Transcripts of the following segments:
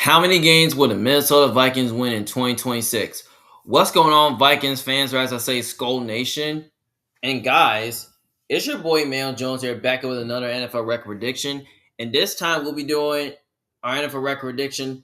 How many games will the Minnesota Vikings win in 2026? What's going on, Vikings fans, or as I say, Skull Nation? And guys, it's your boy Mail Jones here, back with another NFL record prediction. And this time we'll be doing our NFL record prediction,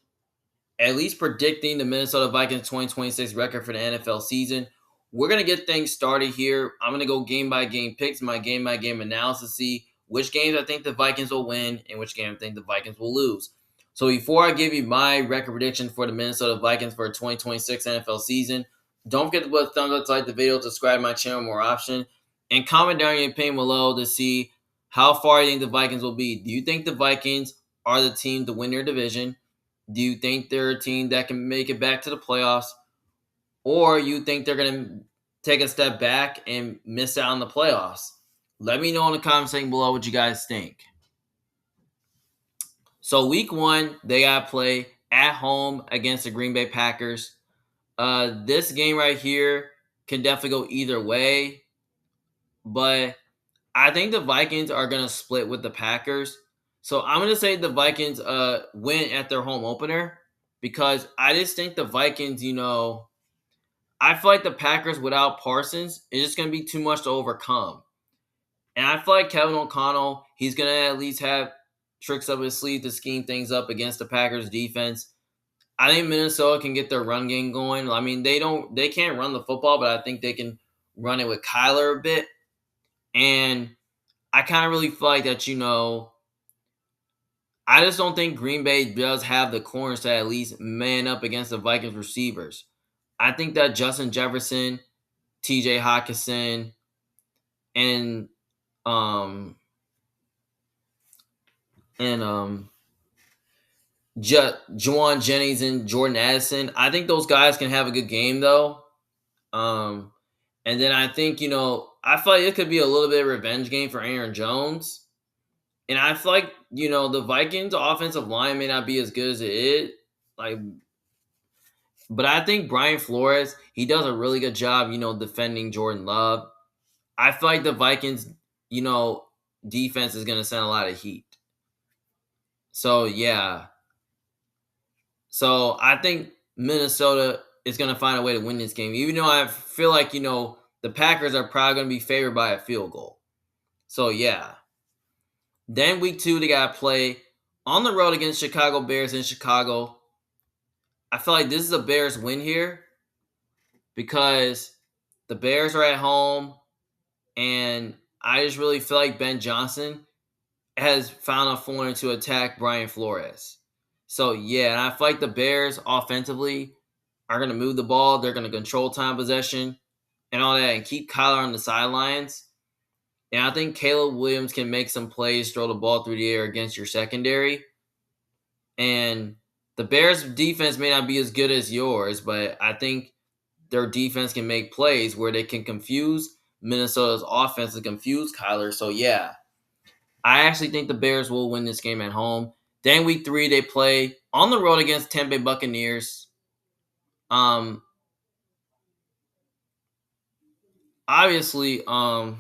at least predicting the Minnesota Vikings 2026 record for the NFL season. We're going to get things started here. I'm going to go game by game picks, my game by game analysis, see which games I think the Vikings will win and which game I think the Vikings will lose. So before I give you my record prediction for the Minnesota Vikings for 2026 NFL season, don't forget to put a thumbs up to like the video, subscribe to my channel, more options, and comment down your opinion below to see how far you think the Vikings will be. Do you think the Vikings are the team to win their division? Do you think they're a team that can make it back to the playoffs? Or you think they're going to take a step back and miss out on the playoffs? Let me know in the comment section below what you guys think. So week one, they got to play at home against the Green Bay Packers. This game right here can definitely go either way. But I think the Vikings are going to split with the Packers. So I'm going to say the Vikings win at their home opener because I just think the Vikings, I feel like the Packers without Parsons is just going to be too much to overcome. And I feel like Kevin O'Connell, he's going to at least have tricks up his sleeve to scheme things up against the Packers defense. I think Minnesota can get their run game going. I mean, they can't run the football, but I think they can run it with Kyler a bit. And I kind of really feel like that, I just don't think Green Bay does have the corners to at least man up against the Vikings receivers. I think that Justin Jefferson, TJ Hawkinson, and um and Juwan Jennings and Jordan Addison, I think those guys can have a good game though. Um and then I think, I feel like it could be a little bit of a revenge game for Aaron Jones. And I feel like, the Vikings offensive line may not be as good as it is. But I think Brian Flores, he does a really good job, defending Jordan Love. I feel like the Vikings, you know, defense is going to send a lot of heat. So, yeah. So, I think Minnesota is going to find a way to win this game, even though I feel like, the Packers are probably going to be favored by a field goal. So, yeah. Then week two, they got to play on the road against Chicago Bears in Chicago. I feel like this is a Bears win here because the Bears are at home, and I just really feel like Ben Johnson has found a formula to attack Brian Flores. So, yeah, and I feel like the Bears offensively are going to move the ball. They're going to control time possession and all that and keep Kyler on the sidelines. And I think Caleb Williams can make some plays, throw the ball through the air against your secondary. And the Bears' defense may not be as good as yours, but I think their defense can make plays where they can confuse Minnesota's offense and confuse Kyler. So, yeah, I actually think the Bears will win this game at home. Then week three, they play on the road against Tampa Bay Buccaneers. Obviously, I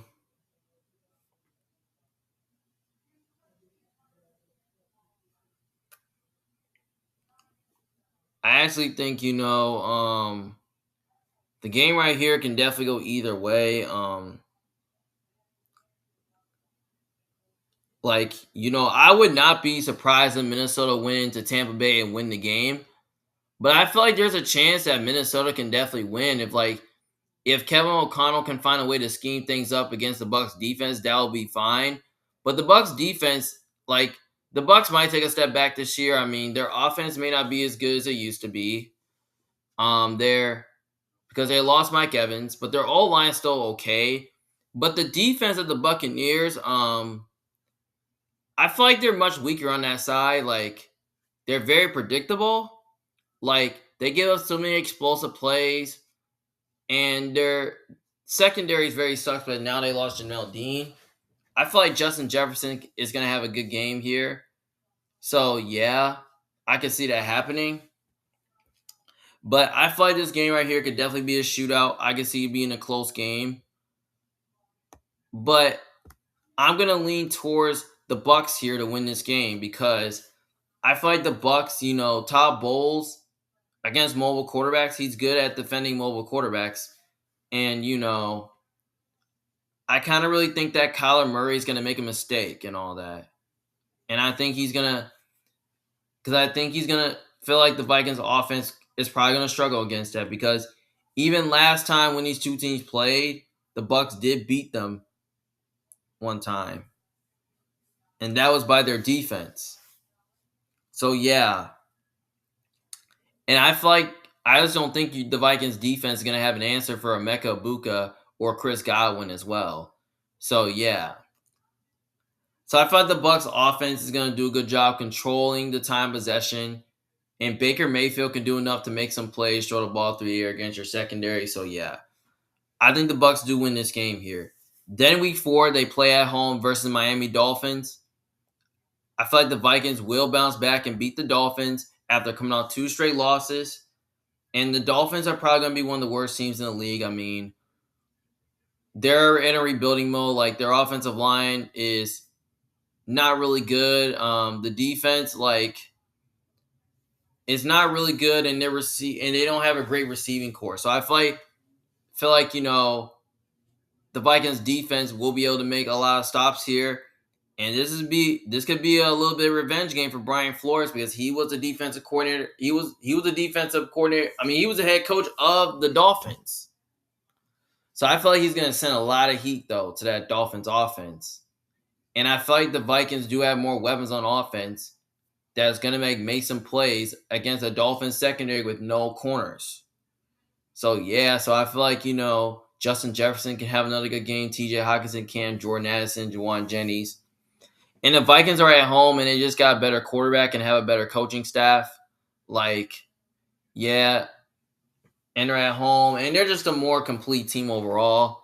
actually think, the game right here can definitely go either way. I would not be surprised if Minnesota went into Tampa Bay and win the game. But I feel like there's a chance that Minnesota can definitely win if Kevin O'Connell can find a way to scheme things up against the Bucs defense, that will be fine. But the Bucs defense, the Bucs might take a step back this year. I mean, their offense may not be as good as it used to be. They're because they lost Mike Evans, but their O line is still okay. But the defense of the Buccaneers, I feel like they're much weaker on that side. They're very predictable. They give us so many explosive plays, and their secondary is very suspect. Now they lost Jamel Dean. I feel like Justin Jefferson is going to have a good game here. So, yeah, I can see that happening. But I feel like this game right here could definitely be a shootout. I can see it being a close game. But I'm going to lean towards the Bucs here to win this game because I feel like the Bucks, Todd Bowles against mobile quarterbacks, he's good at defending mobile quarterbacks. And, I kind of really think that Kyler Murray is going to make a mistake and all that. And I think he's going to, because I think he's going to feel like the Vikings offense is probably going to struggle against that, because even last time when these two teams played, the Bucks did beat them one time. And that was by their defense. So, yeah. And I feel like I just don't think the Vikings defense is going to have an answer for Emeka Ibuka or Chris Godwin as well. So, yeah. So I feel like the Bucks offense is going to do a good job controlling the time possession, and Baker Mayfield can do enough to make some plays, throw the ball through the air against your secondary. So yeah, I think the Bucks do win this game here. Then week 4, they play at home versus Miami Dolphins. I feel like the Vikings will bounce back and beat the Dolphins after coming off 2 straight losses. And the Dolphins are probably going to be one of the worst teams in the league. I mean, they're in a rebuilding mode. Like, their offensive line is not really good. The defense, is not really good, and they don't have a great receiving core. So I feel like the Vikings defense will be able to make a lot of stops here, and this could be a little bit of revenge game for Brian Flores, because he was a defensive coordinator. He was a defensive coordinator. I mean, he was the head coach of the Dolphins. So I feel like he's going to send a lot of heat though to that Dolphins offense. And I feel like the Vikings do have more weapons on offense that's going to make some plays against a Dolphins secondary with no corners. So, yeah, I feel like, Justin Jefferson can have another good game. TJ Hawkinson can, Jordan Addison, Juwan Jennings. And the Vikings are at home, and they just got a better quarterback and have a better coaching staff. Yeah, and they're at home, and they're just a more complete team overall.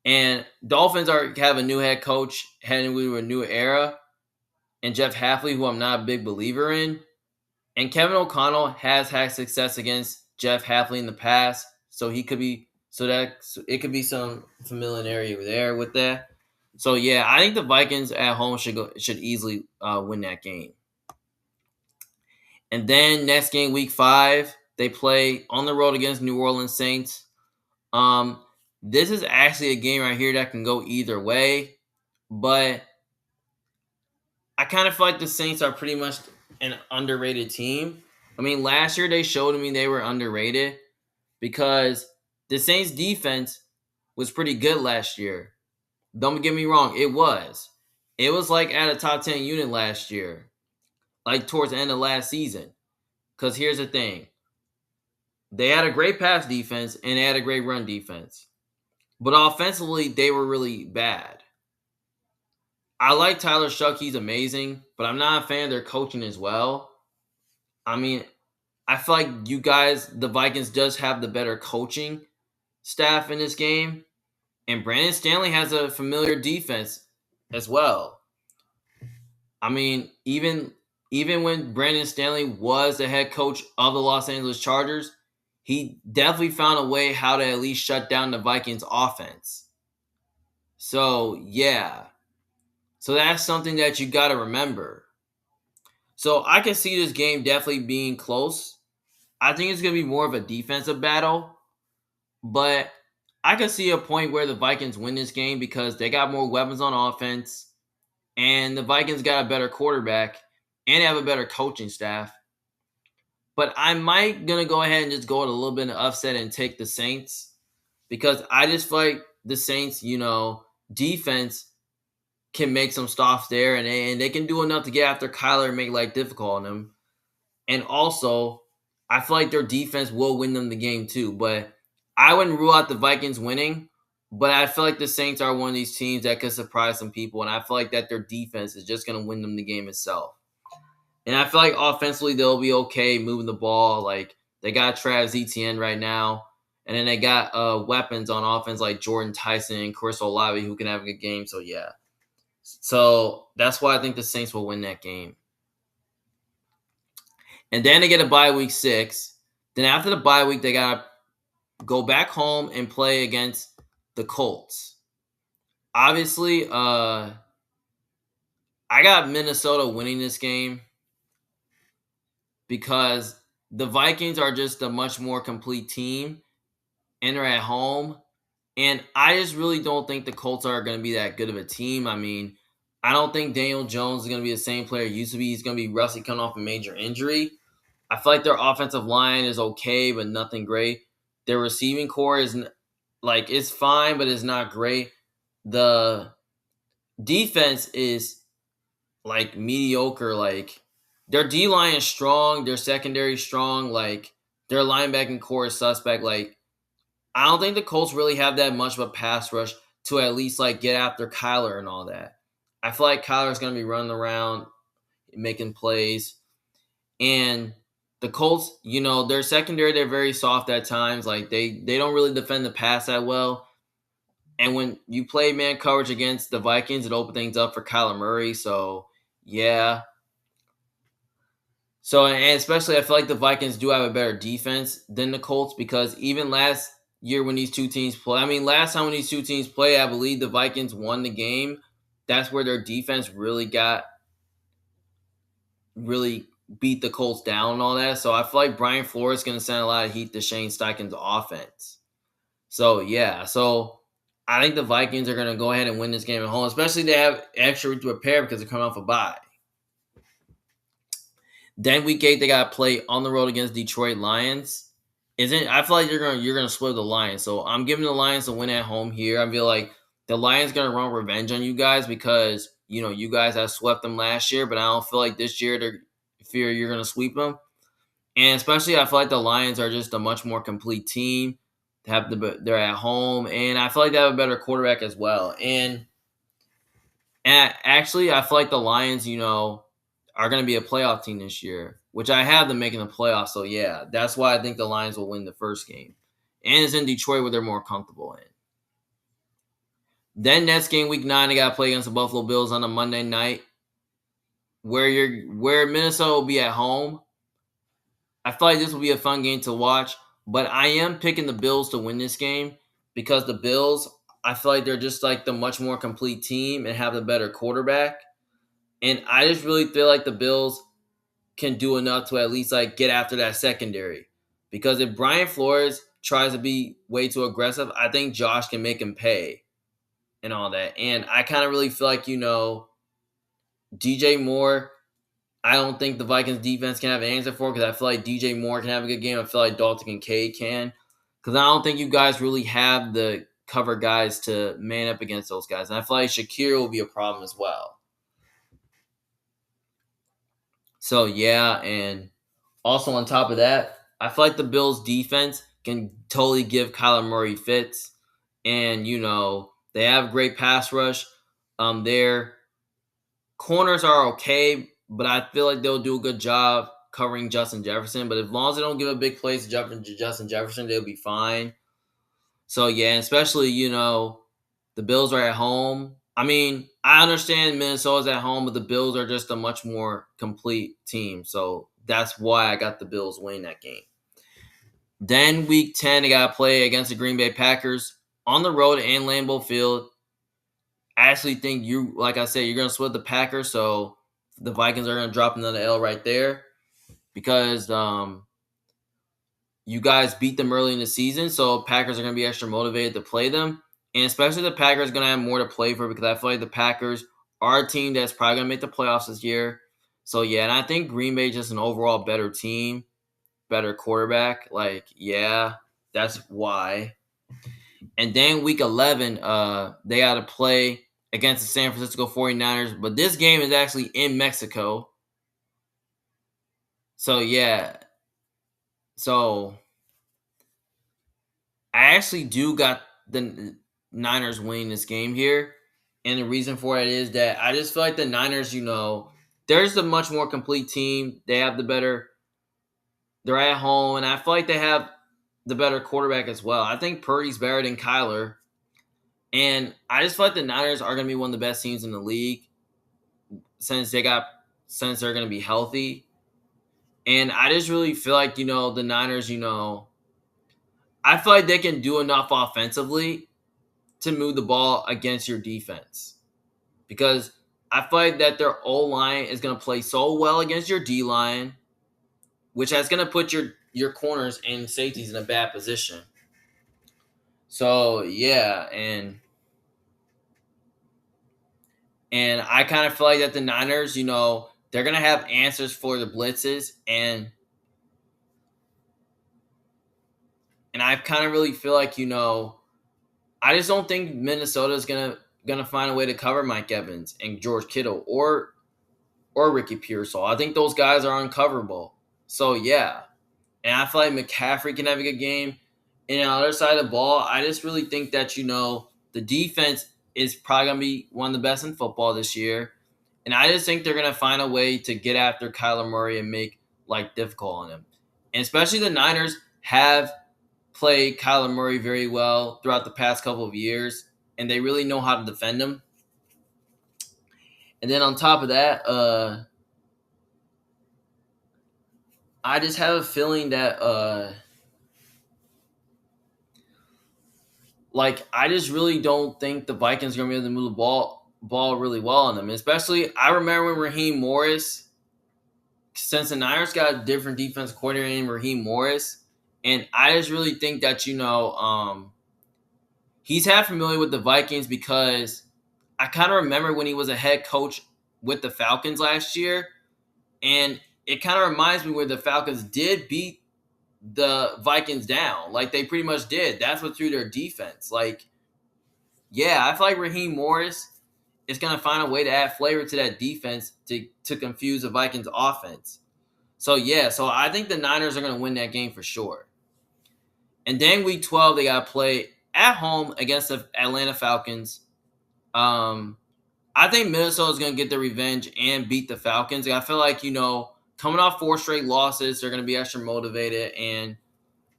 And Dolphins have a new head coach heading into a new era, and Jeff Hafley, who I'm not a big believer in. And Kevin O'Connell has had success against Jeff Hafley in the past, so it could be some familiarity there with that. So yeah, I think the Vikings at home should easily win that game. And then next game, week 5, they play on the road against New Orleans Saints. This is actually a game right here that can go either way, but I kind of feel like the Saints are pretty much an underrated team. I mean, last year they showed me they were underrated because the Saints defense was pretty good last year. Don't get me wrong, it was. It was like at a top 10 unit last year, like towards the end of last season. Because here's the thing. They had a great pass defense and they had a great run defense. But offensively, they were really bad. I like Tyler Shuck. He's amazing. But I'm not a fan of their coaching as well. I mean, I feel like you guys, the Vikings, does have the better coaching staff in this game. And Brandon Stanley has a familiar defense as well. I mean, even when Brandon Stanley was the head coach of the Los Angeles Chargers, he definitely found a way how to at least shut down the Vikings offense. So, yeah. So that's something that you got to remember. So I can see this game definitely being close. I think it's going to be more of a defensive battle. But I can see a point where the Vikings win this game because they got more weapons on offense. And the Vikings got a better quarterback and have a better coaching staff. But I might going to go ahead and just go with a little bit of upset and take the Saints. Because I just feel like the Saints, defense can make some stops there. And they can do enough to get after Kyler and make life difficult on them. And also, I feel like their defense will win them the game too. But I wouldn't rule out the Vikings winning. But I feel like the Saints are one of these teams that could surprise some people. And I feel like that their defense is just going to win them the game itself. And I feel like offensively they'll be okay moving the ball. Like, they got Travis Etienne right now. And then they got weapons on offense like Jordan Tyson and Chris Olave who can have a good game. So, yeah. So, that's why I think the Saints will win that game. And then they get a bye week 6. Then after the bye week, they got to go back home and play against the Colts. Obviously, I got Minnesota winning this game. because the Vikings are just a much more complete team and they're at home. And I just really don't think the Colts are going to be that good of a team. I mean, I don't think Daniel Jones is going to be the same player he used to be. He's going to be rusty coming off a major injury. I feel like their offensive line is okay, but nothing great. Their receiving core is like it's fine, but it's not great. The defense is like mediocre. Like their D line is strong, their secondary is strong. Like their linebacking core is suspect. Like I don't think the Colts really have that much of a pass rush to at least like get after Kyler and all that. I feel like Kyler's going to be running around making plays. And the Colts, their secondary, they're very soft at times. Like they don't really defend the pass that well. And when you play man coverage against the Vikings, it opens things up for Kyler Murray. So yeah. So and especially I feel like the Vikings do have a better defense than the Colts because even last year when these two teams play, I mean last time when these two teams play, I believe the Vikings won the game. That's where their defense really beat the Colts down and all that. So I feel like Brian Flores is going to send a lot of heat to Shane Steichen's offense. So yeah, so I think the Vikings are going to go ahead and win this game at home, especially they have extra week to prepare because they're coming off a bye. Then week 8 they got to play on the road against Detroit Lions. Isn't I feel like you're gonna split the Lions, so I'm giving the Lions a win at home here. I feel like the Lions gonna run revenge on you guys because you guys have swept them last year, but I don't feel like this year they're fear you're gonna sweep them. And especially, I feel like the Lions are just a much more complete team. They're at home, and I feel like they have a better quarterback as well. And actually, I feel like the Lions, are going to be a playoff team this year, which I have them making the playoffs. So yeah, that's why I think the Lions will win the first game, and it's in Detroit where they're more comfortable in. Then next game, week 9, they got to play against the Buffalo Bills on a Monday night, where Minnesota will be at home. I feel like this will be a fun game to watch, but I am picking the Bills to win this game because the Bills, I feel like they're just like the much more complete team and have the better quarterback. And I just really feel like the Bills can do enough to at least like get after that secondary. Because if Brian Flores tries to be way too aggressive, I think Josh can make him pay and all that. And I kind of really feel like, DJ Moore, I don't think the Vikings defense can have an answer for because I feel like DJ Moore can have a good game. I feel like Dalton Kincaid can. Because I don't think you guys really have the cover guys to man up against those guys. And I feel like Shakir will be a problem as well. So, yeah, and also on top of that, I feel like the Bills' defense can totally give Kyler Murray fits. And, they have great pass rush. Their corners are okay, but I feel like they'll do a good job covering Justin Jefferson. But as long as they don't give a big play to Justin Jefferson, they'll be fine. So, yeah, and especially, the Bills are at home. I mean, I understand Minnesota's at home, but the Bills are just a much more complete team. So that's why I got the Bills winning that game. Then week 10, they got to play against the Green Bay Packers on the road in Lambeau Field. I actually think like I said, you're going to split the Packers. So the Vikings are going to drop another L right there because you guys beat them early in the season. So Packers are going to be extra motivated to play them. And especially the Packers are going to have more to play for because I feel like the Packers are a team that's probably going to make the playoffs this year. So, yeah, and I think Green Bay is just an overall better team, better quarterback. Like, yeah, that's why. And then week 11, they got to play against the San Francisco 49ers. But this game is actually in Mexico. So, yeah. So, I actually do got the Niners winning this game here. And the reason for it is that I just feel like the Niners, there's a much more complete team. They have they're at home, and I feel like they have the better quarterback as well. I think Purdy's better than Kyler. And I just feel like the Niners are going to be one of the best teams in the league since they're going to be healthy. And I just really feel like, the Niners, I feel like they can do enough offensively to move the ball against your defense. Because I feel like that their O-line is going to play so well against your D-line. which is going to put your corners and safeties in a bad position. So yeah, and I kind of feel like that the Niners, they're gonna have answers for the blitzes, and I kind of really feel like I just don't think Minnesota is gonna find a way to cover Mike Evans and George Kittle or Ricky Pearsall. I think those guys are uncoverable. So yeah, and I feel like McCaffrey can have a good game. And on the other side of the ball, I just really think that the defense is probably gonna be one of the best in football this year. And I just think they're gonna find a way to get after Kyler Murray and make life difficult on him. And especially the Niners have played Kyler Murray very well throughout the past couple of years, and they really know how to defend him. And then on top of that, I just have a feeling that I just really don't think the Vikings are gonna be able to move the ball really well on them. Especially, I remember when Raheem Morris, since the Niners got a different defense coordinator named Raheem Morris, and I just really think that he's had familiar with the Vikings because I kind of remember when he was a head coach with the Falcons last year, and it kind of reminds me where the Falcons did beat the Vikings down. Like they pretty much did. That's what threw their defense. Yeah, I feel like Raheem Morris is going to find a way to add flavor to that defense to confuse the Vikings offense. So yeah, so I think the Niners are going to win that game for sure. And then week 12, they got to play at home against the Atlanta Falcons. I think Minnesota is going to get the revenge and beat the Falcons. I feel like, coming off 4 straight losses, they're going to be extra motivated. And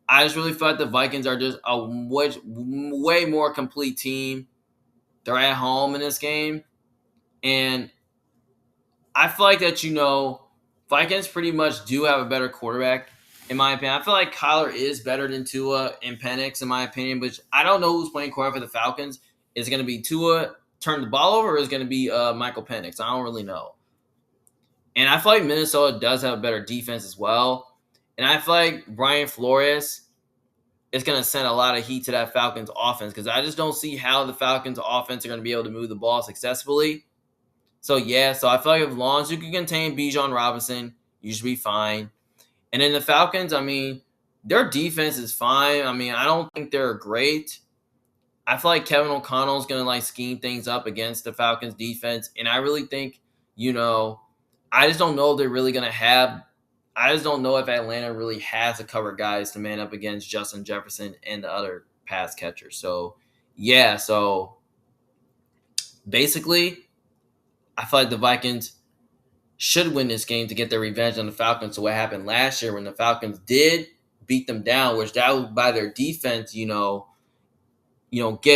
I just really feel like the Vikings are just a way more complete team. They're at home in this game. And I feel like that, Vikings pretty much do have a better quarterback, in my opinion. I feel like Kyler is better than Tua and Penix, in my opinion, but I don't know who's playing quarterback for the Falcons. Is it going to be Tua turn the ball over, or is it going to be Michael Penix? I don't really know. And I feel like Minnesota does have a better defense as well. And I feel like Brian Flores is going to send a lot of heat to that Falcons offense because I just don't see how the Falcons offense are going to be able to move the ball successfully. So, yeah, so I feel like as long as you can contain Bijan Robinson, you should be fine. And then the Falcons, I mean, their defense is fine. I mean, I don't think they're great. I feel like Kevin O'Connell is going to scheme things up against the Falcons defense. And I really think, I just don't know if they're really going to have. I just don't know if Atlanta really has the cover guys to man up against Justin Jefferson and the other pass catchers. So, yeah. So, basically, I feel like the Vikings should win this game to get their revenge on the Falcons. So, what happened last year when the Falcons did beat them down, which that was by their defense, getting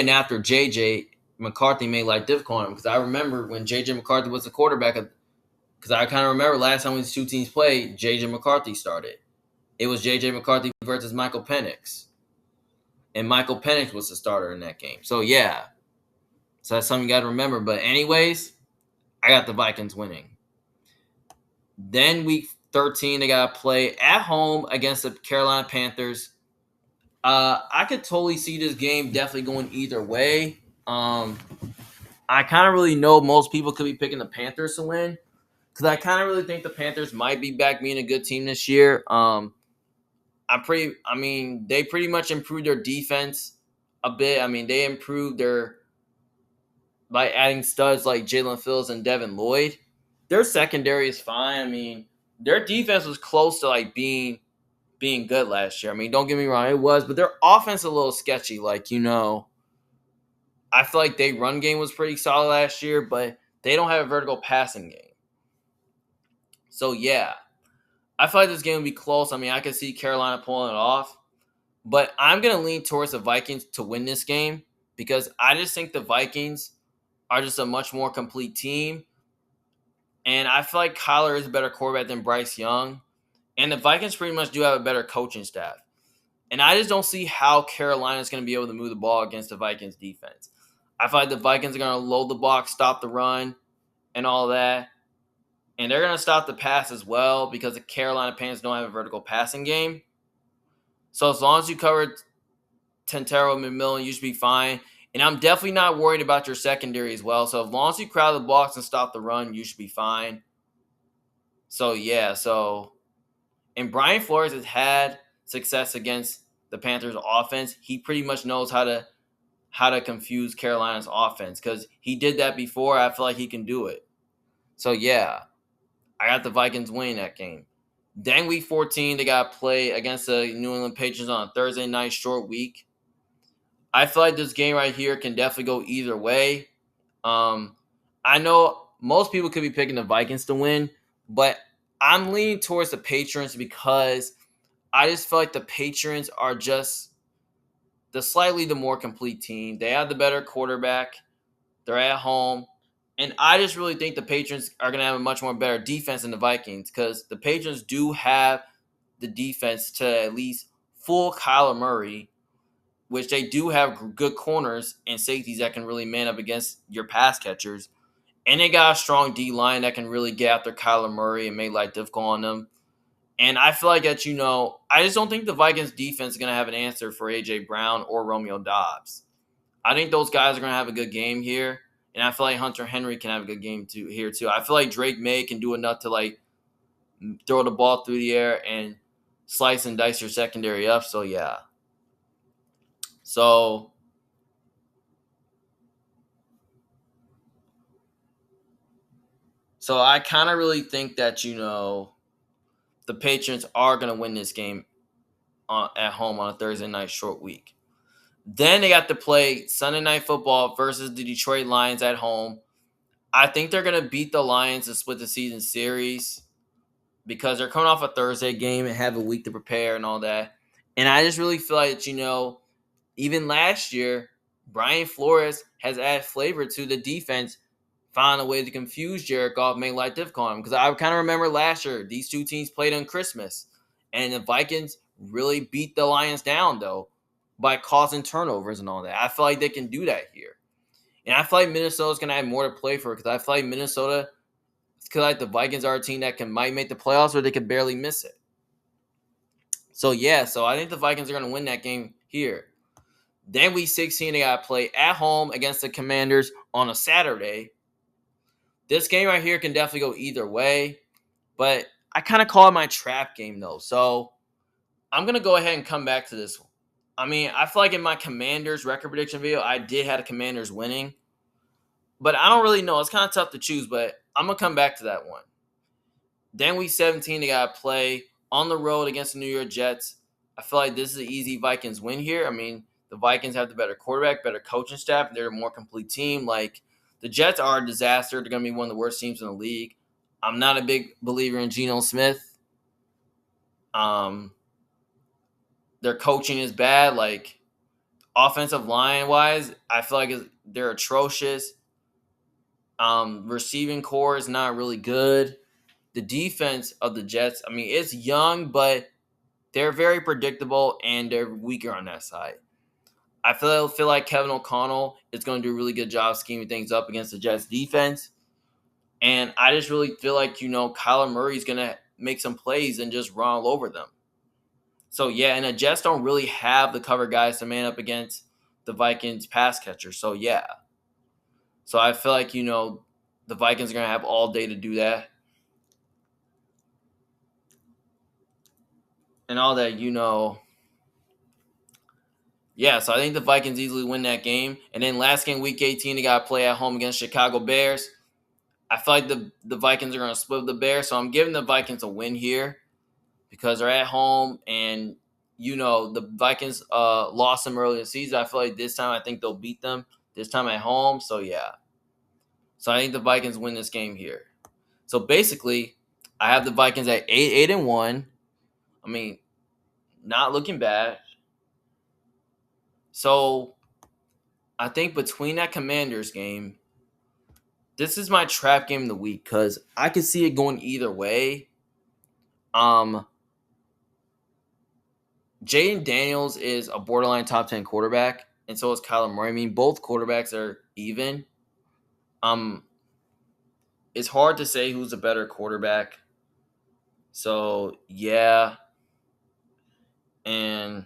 after JJ McCarthy made life difficult on him. Because I remember when JJ McCarthy was the quarterback, because I kind of remember last time these two teams played, JJ McCarthy started. It was JJ McCarthy versus Michael Penix. And Michael Penix was the starter in that game. So, yeah. So, that's something you got to remember. But, anyways, I got the Vikings winning. Then, week 13, they got to play at home against the Carolina Panthers. I could totally see this game definitely going either way. I kind of really know most people could be picking the Panthers to win. Because I kind of really think the Panthers might be back being a good team this year. They pretty much improved their defense a bit. I mean, they improved by adding studs like Jalen Phillips and Devin Lloyd. Their secondary is fine. I mean, their defense was close to being good last year. I mean, don't get me wrong, it was, but their offense a little sketchy. I feel like their run game was pretty solid last year, but they don't have a vertical passing game. So, yeah. I feel like this game will be close. I mean, I could see Carolina pulling it off. But I'm going to lean towards the Vikings to win this game because I just think the Vikings are just a much more complete team. And I feel like Kyler is a better quarterback than Bryce Young. And the Vikings pretty much do have a better coaching staff. And I just don't see how Carolina is going to be able to move the ball against the Vikings defense. I feel like the Vikings are going to load the box, stop the run, and all that. and they're going to stop the pass as well because the Carolina Panthers don't have a vertical passing game. So as long as you cover Tentero and McMillan, you should be fine. And I'm definitely not worried about your secondary as well. So as long as you crowd the box and stop the run, you should be fine. So yeah, and Brian Flores has had success against the Panthers offense. He pretty much knows how to confuse Carolina's offense because he did that before. I feel like he can do it. So yeah, I got the Vikings winning that game. Then week 14, they got to play against the New England Patriots on a Thursday night short week. I feel like this game right here can definitely go either way. I know most people could be picking the Vikings to win, but I'm leaning towards the Patriots because I just feel like the Patriots are just the more complete team. They have the better quarterback. They're at home. And I just really think the Patriots are going to have a much more better defense than the Vikings because the Patriots do have the defense to at least fool Kyler Murray, which they do have good corners and safeties that can really man up against your pass catchers. And they got a strong D line that can really get after Kyler Murray and make life difficult on them. And I feel like that, I just don't think the Vikings defense is going to have an answer for A.J. Brown or Romeo Dobbs. I think those guys are going to have a good game here. And I feel like Hunter Henry can have a good game too. I feel like Drake May can do enough to throw the ball through the air and slice and dice your secondary up. So yeah. So I kind of really think that the Patriots are going to win this game at home on a Thursday night short week. Then they got to play Sunday Night Football versus the Detroit Lions at home. I think they're going to beat the Lions to split the season series because they're coming off a Thursday game and have a week to prepare and all that. And I just really feel like, even last year, Brian Flores has added flavor to the defense, found a way to confuse Jared Goff, make life difficult on him. Because I kind of remember last year, these two teams played on Christmas, and the Vikings really beat the Lions down, though, by causing turnovers and all that. I feel like they can do that here. And I feel like Minnesota's going to have more to play for because I feel like Minnesota, because like the Vikings are a team that might make the playoffs or they could barely miss it. So yeah, I think the Vikings are going to win that game here. Then week 16, they got to play at home against the Commanders on a Saturday. This game right here can definitely go either way, but I kind of call it my trap game though. So I'm going to go ahead and come back to this one. I mean, I feel like in my Commanders record prediction video, I did have the Commanders winning, but I don't really know. It's kind of tough to choose, but I'm going to come back to that one. Then week 17, they got to play on the road against the New York Jets. I feel like this is an easy Vikings win here. I mean, the Vikings have the better quarterback, better coaching staff. They're a more complete team. Like, the Jets are a disaster. They're going to be one of the worst teams in the league. I'm not a big believer in Geno Smith. Their coaching is bad. Like, offensive line-wise, I feel like they're atrocious. Receiving core is not really good. The defense of the Jets, I mean, it's young, but they're very predictable, and they're weaker on that side. I feel like Kevin O'Connell is going to do a really good job scheming things up against the Jets defense. And I just really feel like, Kyler Murray's going to make some plays and just run all over them. So, yeah, and the Jets don't really have the cover guys to man up against the Vikings pass catcher. So, yeah. So, I feel like, the Vikings are going to have all day to do that. And all that, Yeah, so I think the Vikings easily win that game. And then last game, week 18, they got to play at home against Chicago Bears. I feel like the Vikings are going to split the Bears, so I'm giving the Vikings a win here because they're at home. And, the Vikings lost them early in the season. I feel like this time I think they'll beat them this time at home. So, yeah. So I think the Vikings win this game here. So, basically, I have the Vikings at 8-1. I mean, not looking bad. So, I think between that Commanders game, this is my trap game of the week because I can see it going either way. Jaden Daniels is a borderline top 10 quarterback, and so is Kyler Murray. I mean, both quarterbacks are even. it's hard to say who's a better quarterback. So yeah, and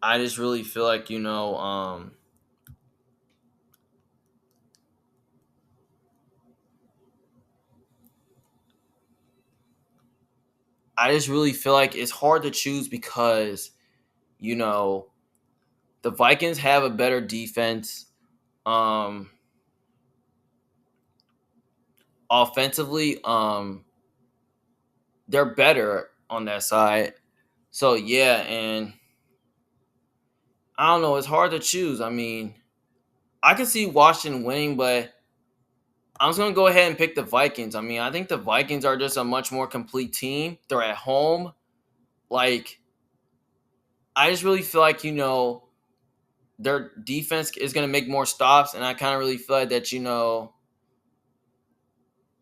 I just really feel like I just really feel like it's hard to choose because you know the Vikings have a better defense. Um, Offensively, they're better on that side. So yeah, and I don't know. It's hard to choose. I mean, I can see Washington winning, but I'm just gonna go ahead and pick the Vikings. I mean, I think the Vikings are just a much more complete team. They're at home. Like, I just really feel like their defense is gonna make more stops, and I kind of really feel like that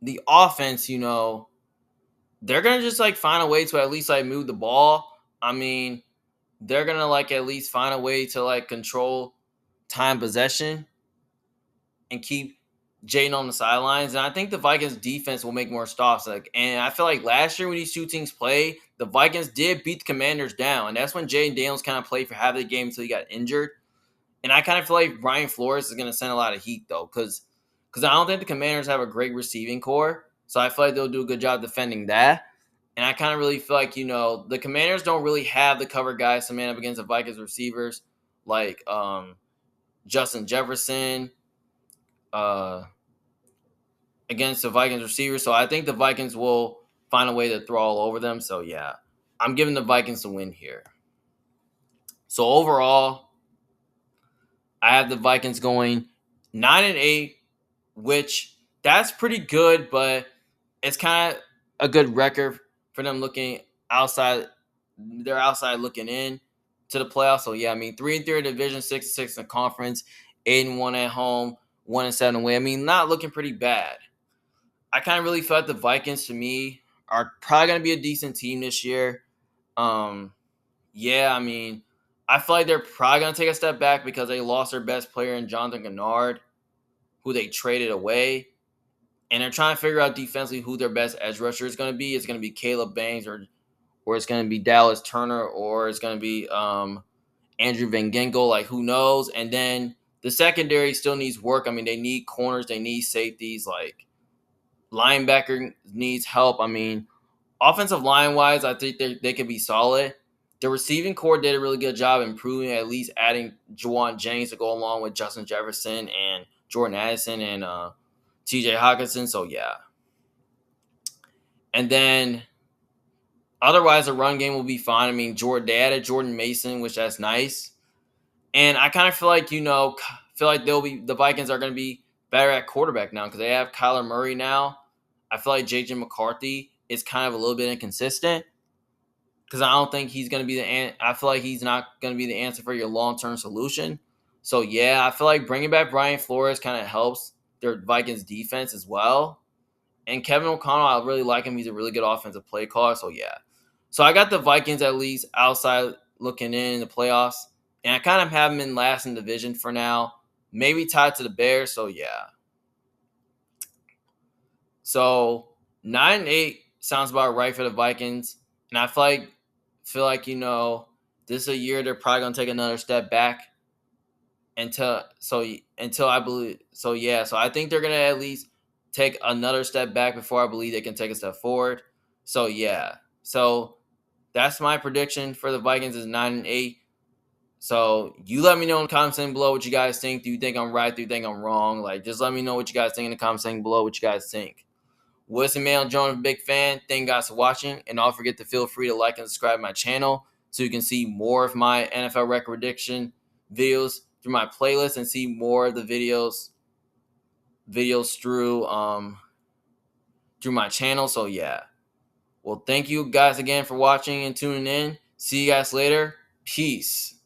the offense, they're gonna just like find a way to at least like move the ball. I mean, they're gonna like at least find a way to like control time possession and keep Jaden on the sidelines. And I think the Vikings defense will make more stops. Like, and I feel like last year when these two teams played, the Vikings did beat the Commanders down. And that's when Jaden Daniels kind of played for half of the game until he got injured. And I kind of feel like Brian Flores is going to send a lot of heat though, because I don't think the Commanders have a great receiving core. So I feel like they'll do a good job defending that. And I kind of really feel like, the Commanders don't really have the cover guys to man up against the Vikings receivers like Justin Jefferson, uh, against the Vikings receivers. So I think the Vikings will find a way to throw all over them. So yeah, I'm giving the Vikings the win here. So overall, I have the Vikings going 9-8, which that's pretty good, but it's kind of a good record for them looking outside. They're outside looking in to the playoffs. So yeah, I mean 3-3 in division, 6-6 in the conference, 8-1 at home, 1-7 away. I mean, not looking pretty bad. I kind of really feel like the Vikings to me are probably going to be a decent team this year. Um, yeah, I mean, I feel like they're probably going to take a step back because they lost their best player in Jonathan Gennard, who they traded away. And they're trying to figure out defensively who their best edge rusher is going to be. It's going to be Caleb Banks or it's going to be Dallas Turner or it's going to be Andrew Van Ginkel. Like, who knows? And then the secondary still needs work. I mean, they need corners. They need safeties. Like, linebacker needs help. I mean, offensive line wise, I think they could be solid. The receiving core did a really good job improving, at least adding Juwan Jennings to go along with Justin Jefferson and Jordan Addison and TJ Hawkinson. So yeah. And then otherwise the run game will be fine. I mean, they added Jordan Mason, which that's nice. And I kind of feel like, the Vikings are gonna be better at quarterback now because they have Kyler Murray now. I feel like JJ McCarthy is kind of a little bit inconsistent because I don't think he's going to be I feel like he's not going to be the answer for your long-term solution. So yeah, I feel like bringing back Brian Flores kind of helps their Vikings defense as well. And Kevin O'Connell, I really like him. He's a really good offensive play caller. So yeah, so I got the Vikings at least outside looking in the playoffs, and I kind of have them in last in division for now, maybe tied to the Bears. So yeah, so 9-8 sounds about right for the Vikings, and I feel like this is a year they're probably gonna take another step back until I believe so yeah, so I think they're gonna at least take another step back before I believe they can take a step forward. So yeah, so that's my prediction for the Vikings is 9-8. So you let me know in the comments section below what you guys think. Do you think I'm right? Do you think I'm wrong? Like, just let me know what you guys think in the comments section below. What you guys think. Wilson Mail Jones, a big fan. Thank you guys for watching. And don't forget to feel free to like and subscribe to my channel so you can see more of my NFL record prediction videos through my playlist and see more of the videos through my channel. So yeah. Well, thank you guys again for watching and tuning in. See you guys later. Peace.